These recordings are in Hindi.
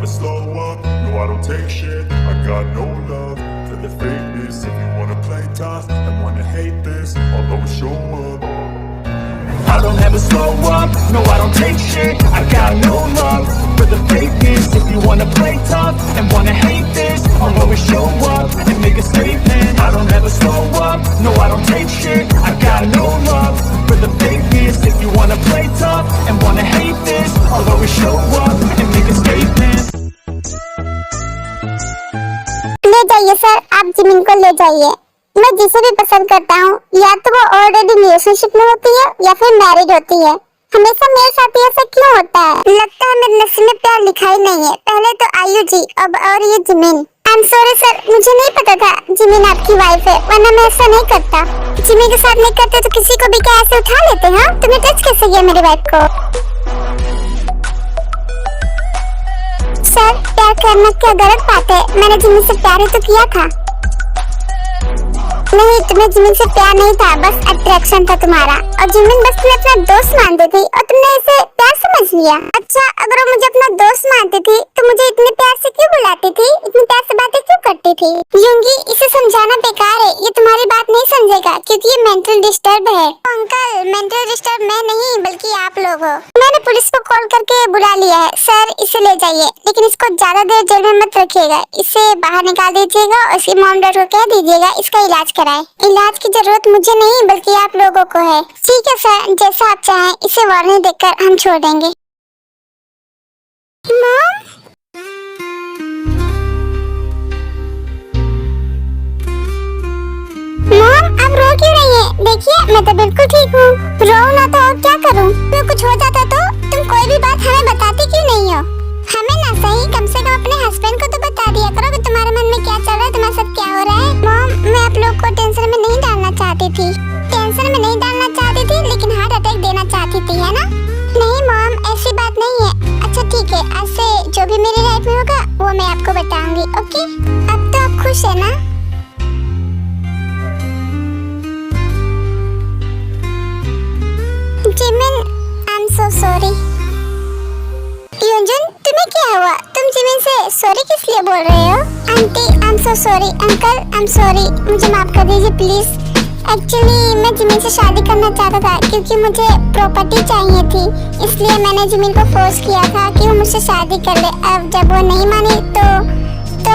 never slow up, no I don't take shit. I got no love for the fakeness. If you wanna play tough and wanna hate this, I'll always show up. I don't ever slow up, no I don't take shit. I got no love for the fakeness. If you wanna play tough and wanna hate this, I'll always show up and make a statement. I don't ever slow up, no I don't take shit. I got no love for the fakeness. If you wanna play tough and wanna hate this, I'll always show up and make a statement. ले जाइए सर, आप जिमिन को ले जाइए। मैं जिसे भी पसंद करता हूँ या तो वो ऑलरेडी रिलेशनशिप में होती है या फिर मैरिड होती है। हमेशा मेरे साथ ऐसा क्यों होता है? लगता है मेरे नसीब में प्यार लिखा ही नहीं है। पहले तो आयु जी, अब और ये Jimin. I am sorry sir, मुझे नहीं पता था जिमिन आपकी वाइफ है, वरना मैं ऐसा नहीं करता। जिमिन के साथ नहीं करते तो किसी को भी क्या ऐसे उठा लेते? हाँ, तुमने टच कैसे किया मेरी वाइफ को? सर, प्यार करना क्या गलत बात है? मैंने जिमिन से प्यार ही तो किया था। नहीं, तुम्हें जिमिन से प्यार नहीं था, बस अट्रैक्शन था तुम्हारा। और जिमिन बस तुम्हें अपना दोस्त मानती थी और तुमने इसे प्यार समझ लिया। अच्छा, अगर वो मुझे अपना दोस्त मानती थी तो मुझे इतने प्यार से क्यों बुलाती थी? इतनी प्यार से बातें क्यों करती थी? यूंगी, इसे समझाना बेकार है, ये तुम्हारी बात नहीं समझेगा क्योंकि ये मेंटल डिस्टर्ब है। अंकल, मेंटल डिस्टर्ब मैं नहीं बल्कि आप लोग हो। मैंने पुलिस को कॉल करके बुला लिया है। सर, इसे ले जाइए, लेकिन इसको ज्यादा देर जेल में मत रखिएगा। इसे बाहर निकाल दीजिएगा और इसकी मॉम डैड को कह दीजिएगा इसका इलाज कराए। इलाज की जरूरत मुझे नहीं बल्कि आप लोगों को है। ठीक है सर, जैसा आप चाहें। इसे वार्निंग देकर हम छोड़ देंगे। मॉम? मॉम, आप रो क्यों रही हैं? देखिए, मैं तो बिल्कुल ठीक हूँ। रो ना तो और क्या करूँ? तो कुछ हो जाता तो तुम कोई भी बात हमें बताती क्यों नहीं हो? हमें ना सही, कम से कम अपने हस्बैंड को तो बता दिया करो कि तुम्हारे मन में क्या चल रहा है, तुम्हारे साथ क्या हो रहा है। मॉम, मैं आप लोग को टेंशन में नहीं डालना चाहती थी। टेंशन में नहीं डालना चाहती थी, लेकिन हार्ट अटैक देना चाहती थी, है ना? नहीं मॉम, ऐसी बात नहीं है। अच्छा ठीक है, आज से जो भी मेरी लाइफ में होगा वो मैं आपको बताऊंगी, ओके? अब तो आप खुश है ना? Jimin, I am so sorry. Yunjin, तुम्हें क्या हुआ? तुम जिमिन से सॉरी किस लिए बोल रहे हो? Aunty, I am so sorry. Uncle, I am sorry, मुझे माफ कर दीजिए प्लीज। एक्चुअली मैं जिमिन से शादी करना चाहता था क्योंकि मुझे प्रॉपर्टी चाहिए थी, इसलिए मैंने जिमिन को फोर्स किया था कि वो मुझसे शादी कर ले। अब जब वो नहीं मानी तो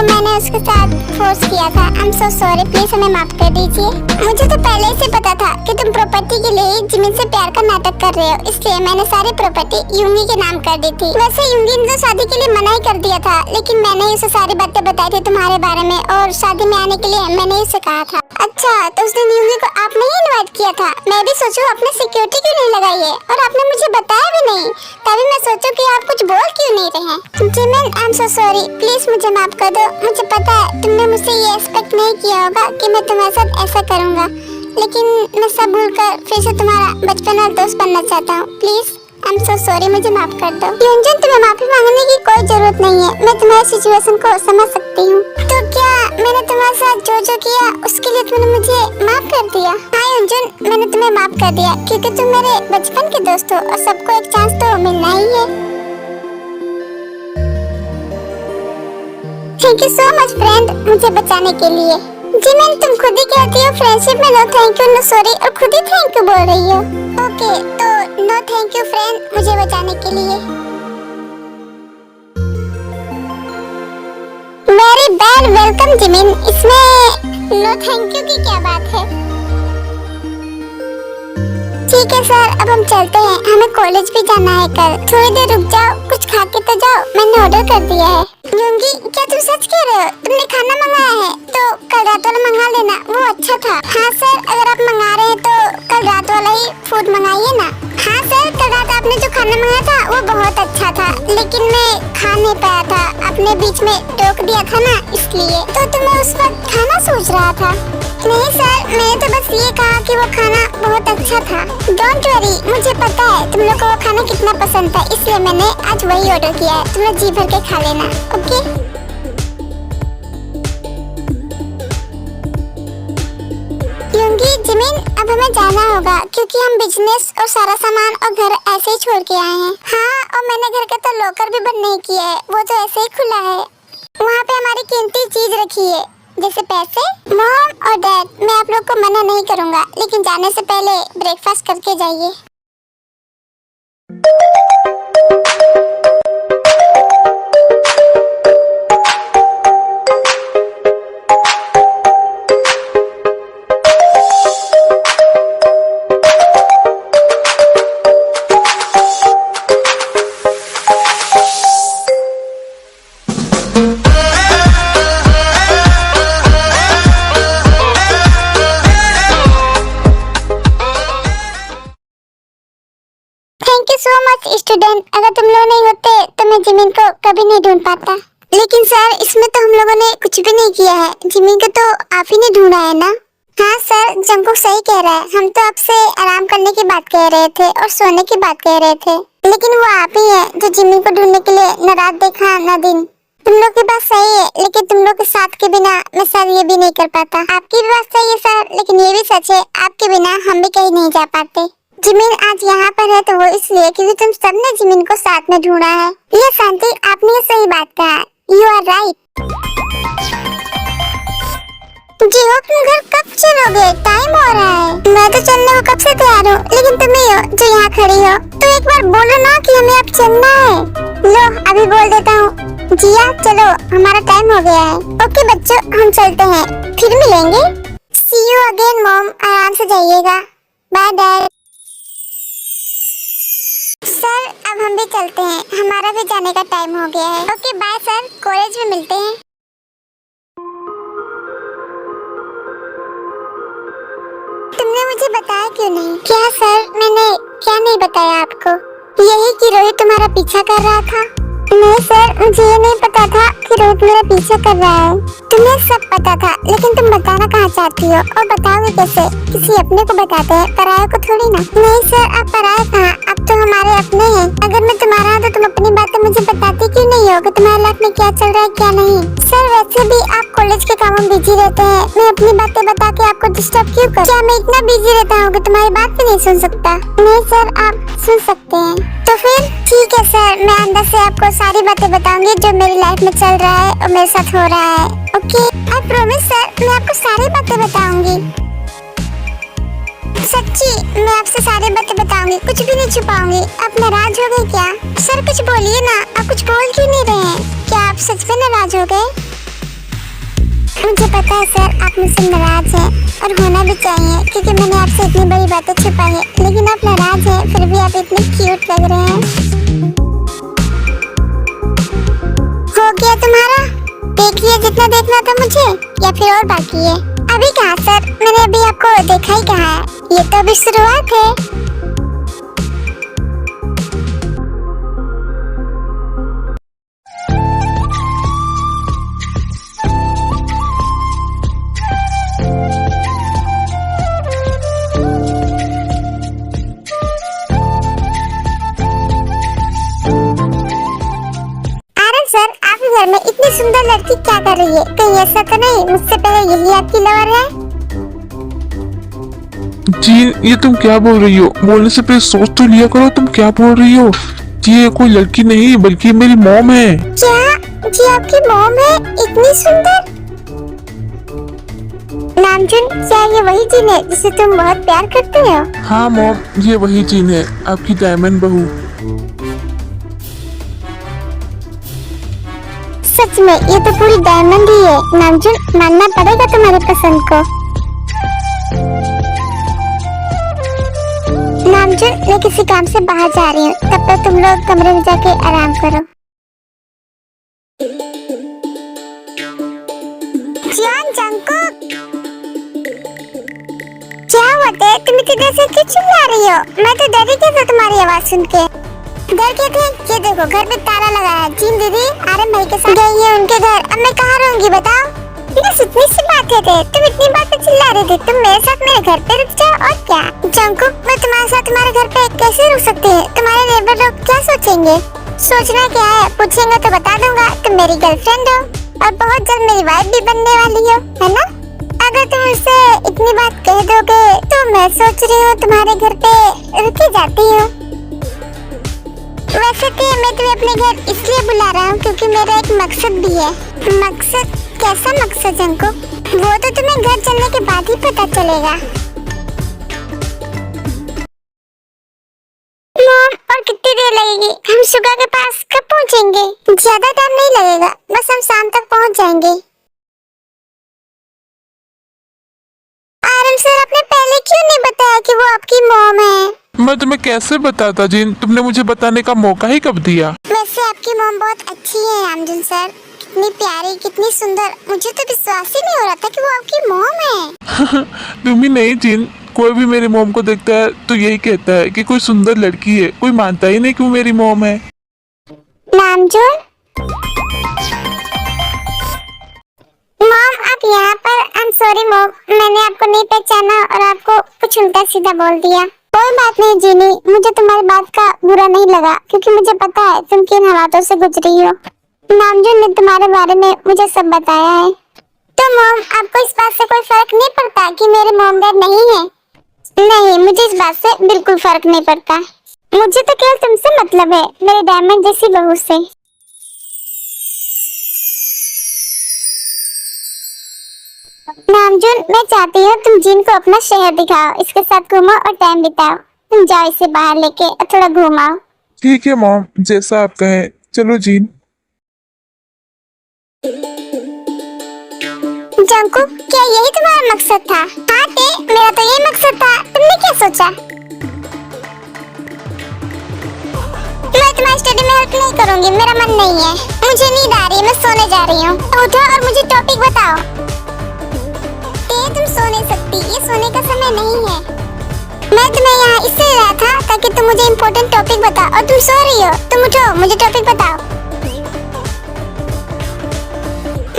मैंने उसके साथ फोर्स किया था। आई एम सो सॉरी, प्लीज हमें माफ कर दीजिए। मुझे तो पहले से पता था कि तुम प्रॉपर्टी के लिए जिमिन से प्यार का नाटक कर रहे हो, इसलिए मैंने सारी प्रॉपर्टी यूंगी के नाम कर दी थी। वैसे यूंगी ने तो शादी के लिए मना ही कर दिया था, लेकिन मैंने उसे सारी बातें बताई थी तुम्हारे बारे में और शादी में आने के लिए मैंने उसे कहा था। अच्छा, तो उस दिन यूंगी को आपने ही इनवाइट किया था? मैं भी सोचूं आपने सिक्योरिटी क्यों नहीं लगाई है और आपने मुझे बताया भी नहीं, तभी मैं सोचूं कि आप कुछ बोल क्यों नहीं रहे। Jimin, I am so sorry, please मुझे माफ कर दो। मुझे पता है तुमने मुझसे ये एक्सपेक्ट नहीं किया होगा कि मैं तुम्हारे साथ ऐसा करूंगा, लेकिन मैं सब भूलकर फिर से तुम्हारा बचपन और दोस्त बनना चाहता हूँ। Please, I am so sorry, मुझे माफ कर दो। यूंजन, तुम्हें माफी मांगने की कोई जरूरत नहीं है, मैं तुम्हारी सिचुएशन को समझ सकती हूँ। तो क्या मैंने तुम्हारे साथ जो किया उसके लिए तुमने मुझे माफ कर दिया? हाँ यूंजन, मैंने तुम्हें माफ कर दिया क्योंकि तुम मेरे बचपन के दोस्त हो और सबको एक चांस तो मिलना ही है। Thank you so much friend, मुझे बचाने के लिए। जिमिन, तुम खुद ही कहती हो फ्रेंडशिप में no thank you no sorry और खुद ही थैंक यू बोल रही हो। ओके, तो नो थैंक यू फ्रेंड, मुझे बचाने के लिए। वेरी बैड वेलकम जिमिन, इसमें नो थैंक यू की क्या बात है? ठीक है सर, अब हम चलते हैं, हमें कॉलेज भी जाना है कल। थोड़ी देर रुक जाओ, कुछ खा के तो जाओ, मैंने ऑर्डर कर दिया है। यूंगी, क्या तुम सच कह रहे हो? तुमने खाना मंगाया है? तो कल रात वाला मंगा लेना, वो अच्छा था। हाँ सर, अगर आप मंगा रहे हैं तो कल रात वाला ही फूड मंगाइए ना। हाँ सर, कल रात आपने जो खाना मंगाया था वो बहुत अच्छा था, लेकिन मैं खा नहीं पाया था, आपने बीच में टोक दिया था ना, इसलिए। तो तुम्हें उस वक्त खाना सोच रहा था? नहीं सर, मैंने तो बस ये कहा कि वो खाना बहुत अच्छा था। डोंट वरी, मुझे पता है तुम लोग को वो खाना कितना पसंद था, इसलिए मैंने आज वही ऑर्डर किया है। तुम लोग जी भर के खा लेना, ओके? यूंगी, जिमिन, अब हमें जाना होगा क्योंकि हम बिजनेस और सारा सामान और घर ऐसे ही छोड़ के आए हैं। हाँ, और मैंने घर का तो लॉकर भी बंद नहीं किया है, वो तो ऐसे ही खुला है। वहाँ पे हमारी कीमती चीज रखी है, जैसे पैसे। मॉम और डैड, मैं आप लोग को मना नहीं करूँगा, लेकिन जाने से पहले ब्रेकफास्ट करके जाइए। Thank you so much student, अगर तुम लोग नहीं होते तो मैं जिमिन को कभी नहीं ढूंढ पाता। लेकिन सर, इसमें तो हम लोगों ने कुछ भी नहीं किया है, जिमिन को तो आप ही ने ढूंढा है ना। हाँ सर, जंकुक सही कह रहा है, हम तो आपसे आराम करने की बात कह रहे थे और सोने की बात कह रहे थे, लेकिन वो आप ही है जो जिमिन को ढूंढने के लिए न रात देखा न दिन। तुम लोग की बात सही है, लेकिन तुम लोग के साथ के बिना मैं सर ये भी नहीं कर पाता। आपकी भी बात सही है सर, लेकिन ये भी सच है, आपके बिना हम भी कहीं नहीं जा पाते। जिमिन आज यहाँ पर है तो वो इसलिए क्योंकि तुम सबने जिमिन को साथ में ढूंढा है। ये शांति, आपने ये सही बात कहा, यू आर राइट। जी हो, तुम घर कब चलोगे? टाइम हो रहा है। मैं तो चलने को कब से तैयार हूँ, लेकिन तुम ही हो जो यहाँ खड़ी हो, तो एक बार बोलो ना कि हमें अब चलना है। लो अभी बोल देता हूँ। जिया चलो, हमारा टाइम हो गया है। ओके बच्चों, हम चलते हैं, फिर मिलेंगे। सी यू अगेन मॉम, आराम से जाइएगा। Bye dad. सर अब हम भी चलते हैं, हमारा भी जाने का टाइम हो गया है। ओके बाय सर, कॉलेज में मिलते हैं। तुमने मुझे बताया क्यों नहीं? क्या सर, मैंने क्या नहीं बताया आपको? यही कि रोहित तुम्हारा पीछा कर रहा था। नहीं सर, मुझे ये नहीं पता था कि रोहित मेरा पीछा कर रहा है। तुम्हें सब पता था, लेकिन तुम बताना कहाँ चाहती हो और बताओगे कैसे? किसी अपने को बताते हैं, पराये को थोड़ी ना। नहीं सर, आप पराये कहाँ, अब तो हमारे अपने हैं। अगर मैं तुम्हारा हूँ तो तुम अपनी बातें मुझे बताती क्यों नहीं हो कि तुम्हारे लाइफ में क्या चल रहा है क्या नहीं? सर वैसे भी आप कॉलेज के कामों में बिजी रहते हैं, मैं अपनी बातें बता के आपको डिस्टर्ब क्यों करूं? क्या मैं इतना बिजी रहता हूँ कि तुम्हारी बात भी नहीं सुन सकता? नहीं सर, आप सुन सकते हैं। तो फिर ठीक है सर, मैं अंदर से आपको सारी बातें बताऊंगी जो मेरी लाइफ में चल रहा है और मेरे साथ हो रहा है। ओके, आई प्रॉमिस सर, मैं आपको सारी बातें बताऊंगी। सच्ची, मैं आपसे सारी बातें बताऊंगी, कुछ भी नहीं छुपाऊंगी। आप नाराज हो गए क्या? सर कुछ बोलिए ना, आप कुछ बोल क्यों नहीं रहे हैं? क्या आप सच में नाराज हो गए? मुझे पता है सर, आप मुझसे नाराज हैं और होना भी चाहिए, क्योंकि मैंने आपसे इतनी बड़ी बातें छुपाई है। लेकिन आप नाराज हैं, फिर भी आप इतने क्यूट लग रहे हैं। हो गया तुम्हारा? देख लिया जितना देखना था मुझे, या फिर और बाकी है? अभी कहाँ सर, मैंने अभी आपको देखा ही कहाँ है, ये तो अभी शुरुआत है। सर, आपके घर में इतनी सुंदर लड़की क्या कर रही है? कहीं ऐसा तो नहीं मुझसे पहले यही आपकी लवर है? जी ये तुम क्या बोल रही हो? बोलने से पहले सोच तो लिया करो, तुम क्या बोल रही हो? जी ये कोई लड़की नहीं बल्कि मेरी मॉम है। क्या? जी आपकी मॉम है? इतनी सुंदर? नामजुन, क्या ये वही जीन है जिसे तुम बहुत प्यार करते हो? हाँ मॉम, ये वही जीन है, आपकी डायमंड बहू। सच में ये तो पूरी डायमंड ही है। नामजुन, मानना पड़ेगा तुम्हारी पसंद को। नामजुन, मैं किसी काम से बाहर जा रही हूँ, तब तक तुम लोग कमरे में जाके आराम करो। जियान, जंकुक, क्या हुआ? तुम इतनी देर से क्यों चिल्ला रही हो? मैं तो डरी थी तुम्हारी आवाज सुन के। डर के थे? ये देखो घर पे ताला लगा है। जीन दीदी आर्यन भाई के साथ गई है उनके घर, अब मैं कहाँ रहूंगी बताओ? बस इतनी सी बात है, तुम इतनी बात पे चिल्ला रही थी। तुम मेरे साथ मेरे घर पे रुक जाओ और क्या। जंकुक, मैं तुम्हारे साथ तुम्हारे घर पे कैसे रुक सकती है? तुम्हारे नेबर लोग क्या सोचेंगे? सोचना क्या है, पूछेंगे तो बता दूंगा तुम मेरी गर्लफ्रेंड हो और बहुत जल्द मेरी वाइफ भी बनने वाली हो, है ना? अगर तुम उससे इतनी बात कह दोगे तो मैं सोच रही हूँ तुम्हारे घर पे रुक ही जाती हूँ। वैसे तो मैं तुम्हें अपने घर इसलिए बुला रहा हूँ क्योंकि मेरा एक मकसद भी है। मकसद? कैसा मकसद जंको? वो तो तुम्हें घर चलने के बाद ही पता चलेगा। मॉम, और कितनी देर लगेगी? हम सुगा के पास कब पहुँचेंगे? ज्यादा टाइम नहीं लगेगा, बस हम शाम तक पहुँच जाएंगे। आरम सर, आपने पहले क्यों नहीं बताया कि वो आपकी मॉम है? मैं तुम्हें कैसे बताता जिन, तुमने मुझे बताने का मौका ही कब दिया? वैसे आपकी मॉम बहुत अच्छी है रामजन सर, कितनी प्यारी, कितनी सुंदर। मुझे तो विश्वास ही नहीं हो रहा था कि वो आपकी मॉम है। तुम ही नहीं जिन, कोई भी मेरी मॉम को देखता है तो यही कहता है कि कोई सुंदर लड़की है। कोई मानता ही नहीं कि वो मेरी मॉम है। नामजोन, मॉम आप यहाँ पर? आई एम सॉरी मॉम, मैंने आपको नहीं पहचाना और आपको कुछ उल्टा सीधा बोल दिया। कोई बात नहीं जीनी, मुझे तुम्हारी बात का बुरा नहीं लगा क्योंकि मुझे पता है तुम किन हालातों से गुजरी हो। नामजोन ने तुम्हारे बारे में मुझे सब बताया है। तो मॉम, आपको इस बात से कोई फर्क नहीं पड़ता कि मेरे मॉम डैड नहीं है? नहीं, मुझे इस बात से बिल्कुल फर्क नहीं पड़ता। मुझे तो केवल तुमसे मतलब है, मेरे डायमंड जैसी बहू से। नामजोन, मैं चाहती हूँ तुम जीन को अपना शहर दिखाओ, इसके साथ घूमो और टाइम बिताओ। तुम जाओ इसे बाहर लेके और थोड़ा घुमाओ। ठीक है मॉम, जैसा आप कहें। चलो जीन। जंकू, क्या यही तुम्हारा मकसद था? हाँ टे, मेरा तो यही मकसद था। तुमने क्या सोचा? मैं तुम्हारी स्टडी में हेल्प नहीं करूँगी, मेरा मन नहीं है। मुझे नींद आ रही है, मैं सोने जा रही हूँ। उठो और मुझे टॉपिक बताओ। तुम सो नहीं सकती, ये सोने का समय नहीं है। मैं तुम्हें यहाँ इसलिए लाया था ताकि तुम मुझे इम्पोर्टेंट टॉपिक बताओ और तुम सो रही हो। तुम उठो, मुझे टॉपिक बताओ।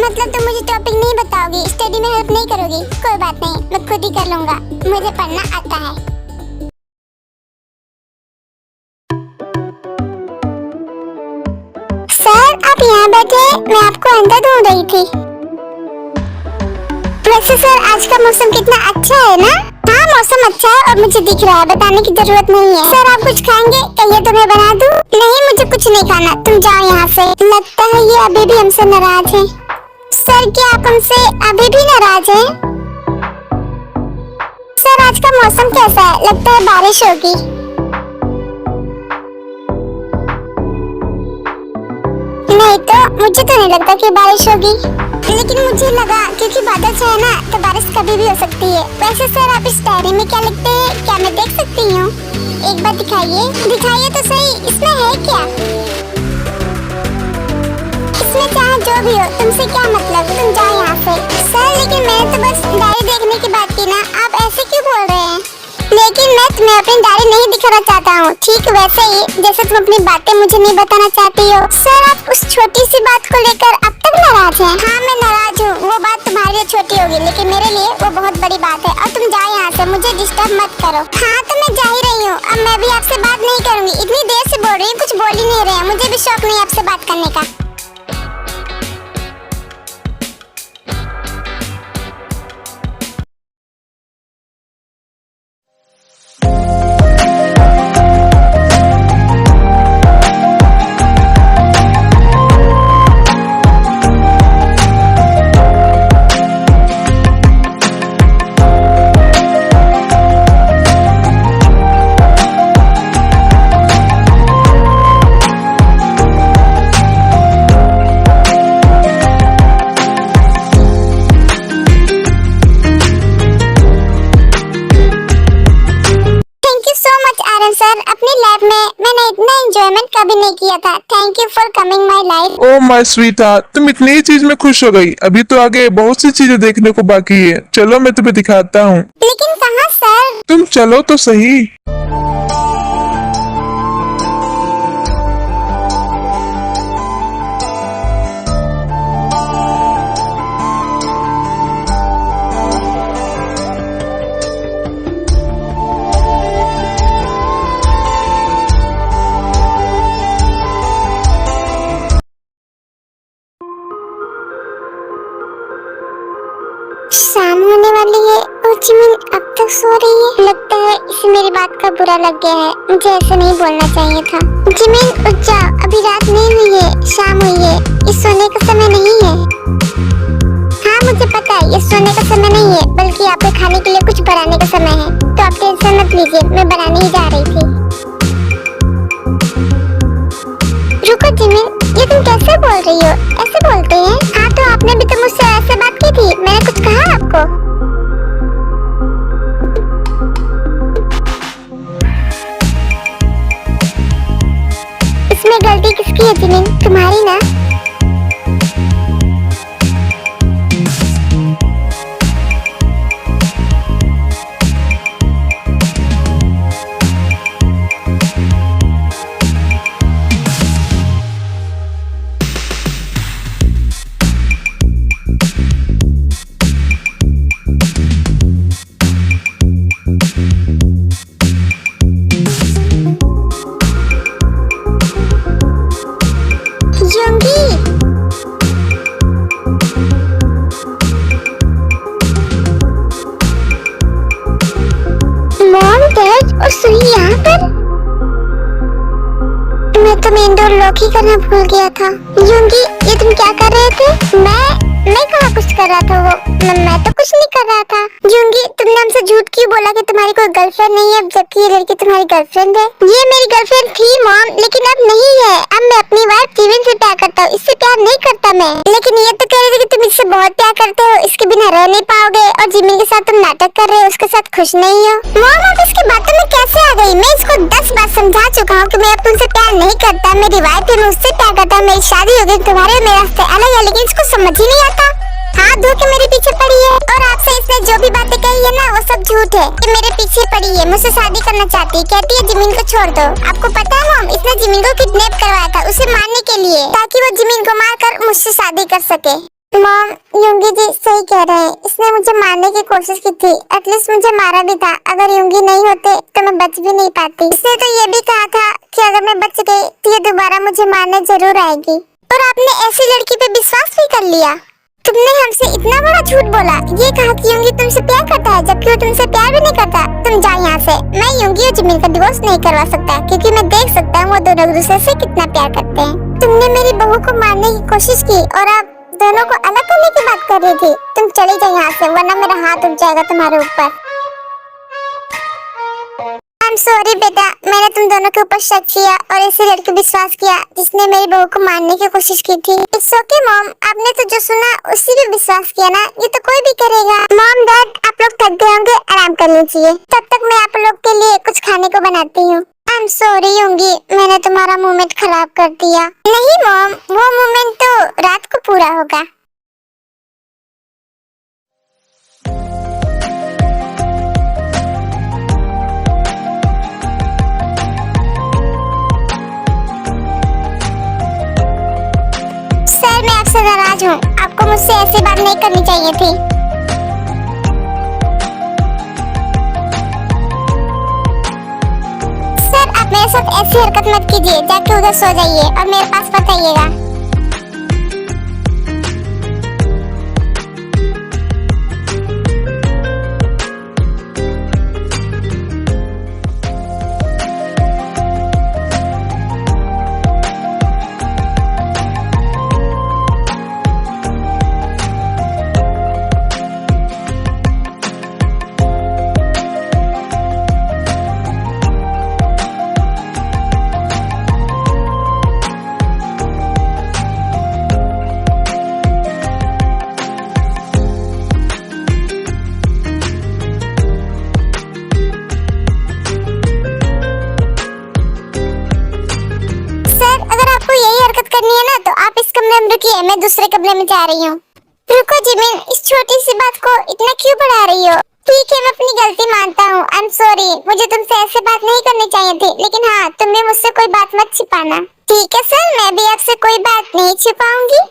मतलब तुम मुझे टॉपिक नहीं बताओगी, स्टडी में हेल्प नहीं करोगी? कोई बात नहीं, मैं खुद ही कर लूंगा, मुझे पढ़ना आता है। सर आप यहाँ बैठे, मैं आपको अंदर ढूंढ रही थी। वैसे सर आज का मौसम कितना अच्छा है ना? हाँ मौसम अच्छा है और मुझे दिख रहा है, बताने की जरूरत नहीं है। सर आप कुछ खाएंगे? कहिए तो मैं बना दूं। नहीं मुझे कुछ नहीं खाना, तुम जाओ यहाँ से। लगता है ये अभी भी हमसे नाराज है। सर क्या आप हमसे अभी भी नाराज हैं? सर आज का मौसम कैसा है? लगता है बारिश होगी। नहीं तो मुझे तो नहीं लगता कि बारिश होगी, लेकिन मुझे लगा क्योंकि बादल छाया ना तो बारिश कभी भी हो सकती है। वैसे सर आप इस डायरी में क्या लिखते हैं, क्या मैं देख सकती हूँ? एक बार दिखाइए, दिखाइए तो सही, इसमें है क्या? इसमें चाहे जो भी हो, तुमसे क्या मतलब, तुम जाओ यहाँ से। सर लेकिन मैंने तो बस डायरी देखने की बात की ना, आप ऐसे क्यों बोल रहे हैं? लेकिन मैं तुम्हें अपनी डायरी नहीं दिखाना चाहता हूँ, ठीक वैसे ही जैसे तुम अपनी बातें मुझे नहीं बताना चाहती हो। सर आप उस छोटी सी बात को लेकर अब तक नाराज हैं? हाँ मैं नाराज हूँ, वो बात तुम्हारे लिए छोटी होगी लेकिन मेरे लिए वो बहुत बड़ी बात है। और तुम जाओ यहाँ से, मुझे डिस्टर्ब मत करो। हाँ तो मैं जा ही रही हूँ, अब मैं भी आपसे बात नहीं करूँगी। इतनी देर से बोल रही हूँ, कुछ बोल ही नहीं रहे हैं, मुझे भी शौक नहीं आपसे बात करने का। सर अपनी लाइफ में मैंने इतना एंजॉयमेंट कभी नहीं किया था। Thank you for coming my life. Oh my sweetheart, तुम इतनी ही चीज में खुश हो गई? अभी तो आगे बहुत सी चीजें देखने को बाकी है। चलो मैं तुम्हें दिखाता हूँ। लेकिन कहाँ सर? तुम चलो तो सही। शाम होने वाली है और जिमिन अब तक सो रही है। लगता है इसे मेरी बात का बुरा लग गया है। मुझे ऐसे नहीं बोलना चाहिए था। जिमिन उठ जाओ, अभी रात नहीं हुई है, शाम हुई है। ये सोने का समय नहीं है। हाँ मुझे पता है ये सोने का समय नहीं है, बल्कि आपके खाने के लिए कुछ बनाने का समय है। तो आप टेंशन मत लीजिए, मैं बनाने ही जा रही थी। रुको जिमिन, ये तुम कैसे बोल रही हो? ऐसे बोलते हैं? हाँ तो आपने भी तो मुझसे ऐसे बात की थी। मैंने कुछ कहा आपको? इसमें गलती किसकी है जिमिन? तुम्हारी ना? और सुई यहाँ पर? मैं तो मेन डोर लॉक ही करना भूल गया था। यूंगी, ये तुम क्या कर रहे थे? मैं कहाँ कुछ कर रहा था? मैं तो कुछ नहीं कर रहा था। यूंगी, तुमने हमसे झूठ क्यों बोला कि तुम्हारी कोई गर्लफ्रेंड नहीं है, जबकि ये लड़की तुम्हारी गर्लफ्रेंड है? ये मेरी गर्लफ्रेंड थी मॉम, लेकिन अब नहीं है। अब मैं अपनी वाइफ जिमिन से प्यार करता हूँ, इससे प्यार नहीं करता मैं। लेकिन ये तो कह रहे थे कि तुम इससे बहुत प्यार करते हो, इसके बिना रह नहीं पाओगे, और जिमिन के साथ तुम नाटक कर रहे हो, उसके साथ खुश नहीं हो। मॉम आप इसकी बातों में कैसे आ गई? मैं इसको 10 बार समझा चुका हूँ कि मैं अब तुमसे प्यार नहीं करता। मेरी वाइफ है, मैं उससे प्यार करता हूँ। मेरी शादी हो गई, तुम्हारे और मेरे रास्ते अलग है, लेकिन इसको समझ ही नहीं आता। हाथ धो के मेरे पीछे पड़ी है, और आपसे इसने जो भी बातें कही है ना, वो सब झूठ है। ये मेरे पीछे पड़ी है, मुझसे शादी करना चाहती है, कहती है जिमिन को छोड़ दो। आपको पता है मॉम, इसने जिमिन को किडनैप करवाया था उसे मारने के लिए, ताकि वो जिमिन को मारकर मुझसे शादी कर सके। मॉम, यूंगी जी सही कह रहे हैं, इसने मुझे मारने की कोशिश की थी। एटलीस्ट मुझे मारा भी था। अगर यूंगी नहीं होते तो मैं बच भी नहीं पाती। इसने तो ये भी कहा था कि अगर मैं बच गई तो ये दोबारा मुझे मारने जरूर आएगी। और आपने ऐसी लड़की पे विश्वास भी कर लिया। तुमने हमसे इतना बड़ा झूठ बोला। ये कहा कि यूंगी तुमसे प्यार करता है, जबकि वो तुमसे प्यार भी नहीं करता। तुम जाओ यहाँ से। मैं यूंगी और जिमिन का डिवोर्स नहीं करवा सकता, क्योंकि मैं देख सकता हूँ वो दोनों एक दूसरे से कितना प्यार करते हैं। तुमने मेरी बहू को मारने की कोशिश की और आप दोनों को अलग करने की बात कर रही थी। तुम चली जाओ यहाँ से, वरना मेरा हाथ उठ जाएगा तुम्हारे ऊपर। I'm sorry बेटा, मैंने तुम दोनों के ऊपर शक किया और ऐसी लड़की विश्वास किया जिसने मेरी बहू को मारने की कोशिश की थी। It's okay मॉम, आपने तो जो सुना उसी पे विश्वास किया ना, ये तो कोई भी करेगा। मॉम डैड, आप लोग थक गए होंगे, आराम कर लीजिए। तब तक मैं आप लोग के लिए कुछ खाने को बनाती हूँ। I'm sorry यूंगी, मैंने तुम्हारा मोमेंट खराब कर दिया। नहीं मॉम, वो मोमेंट तो रात को पूरा होगा। सर मैं आपसे नाराज हूँ, आपको मुझसे ऐसी बात नहीं करनी चाहिए थी। सर आप मेरे साथ ऐसी हरकत मत कीजिए, जाके उधर सो जाइए और मेरे पास मत आइएगा। रुकिए, मैं दूसरे कमरे में जा रही हूँ। रुको जिमिन, इस छोटी सी बात को इतना क्यों बढ़ा रही हो? ठीक है, मैं अपनी गलती मानता हूँ। आई एम सॉरी, मुझे तुमसे ऐसे बात नहीं करनी चाहिए थी। लेकिन हाँ, तुम भी मुझसे कोई बात मत छिपाना। ठीक है सर, मैं भी आपसे कोई बात नहीं छिपाऊंगी।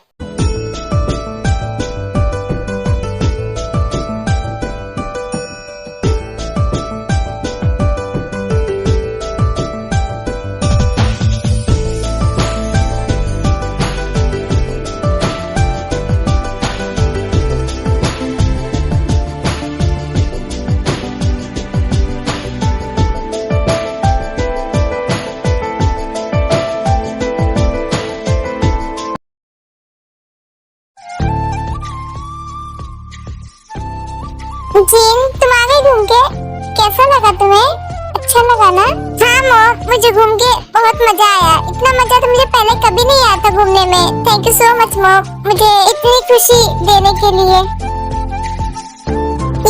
जीन, तुम आ गई घूम के? कैसा लगा तुम्हें? अच्छा लगा ना? हाँ मॉम, मुझे घूम के बहुत मजा आया। इतना मजा तो मुझे पहले कभी नहीं आया था घूमने में। Thank you so much mom, मुझे इतनी खुशी देने के लिए।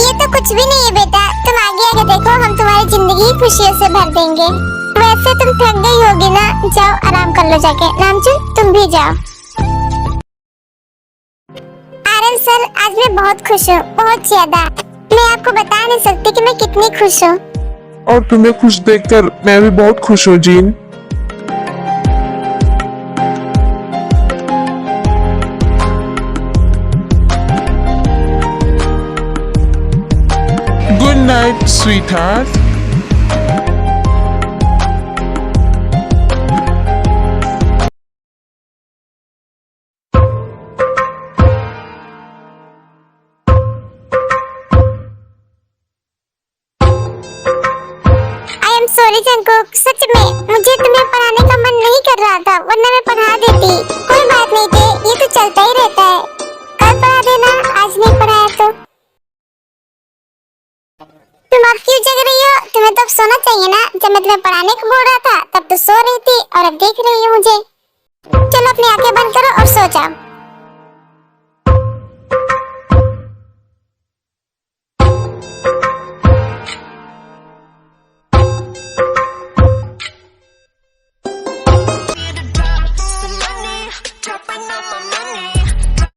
ये तो कुछ भी नहीं है बेटा, तुम आगे आगे देखो, हम तुम्हारी जिंदगी खुशियों से भर देंगे। वैसे तुम थक गई होगी ना, जाओ आराम कर लो जाके। नामचुन, तुम भी जाओ। आर्यन सर, आज मैं बहुत खुश हूँ, बहुत ज्यादा। मैं आपको बता नहीं सकती कि मैं कितनी खुश हूँ। और तुम्हें खुश देखकर मैं भी बहुत खुश हूँ Jin. Good night sweetheart. Sorry Jungkook, सच में मुझे तुम्हें पढ़ाने का मन नहीं कर रहा था, वरना मैं पढ़ा देती। कोई बात नहीं थे, ये तो चलता ही रहता है। कल पढ़ा देना, आज नहीं पढ़ाया तो। तुम अब क्यों जग रही हो? तुम्हें तो अब सोना चाहिए ना। जब मैं तुम्हें पढ़ाने को बोल रहा था तब तो सो रही थी, और अब देख रही हो मुझे। चलो अपनी आंखें बंद करो और सो जाओ।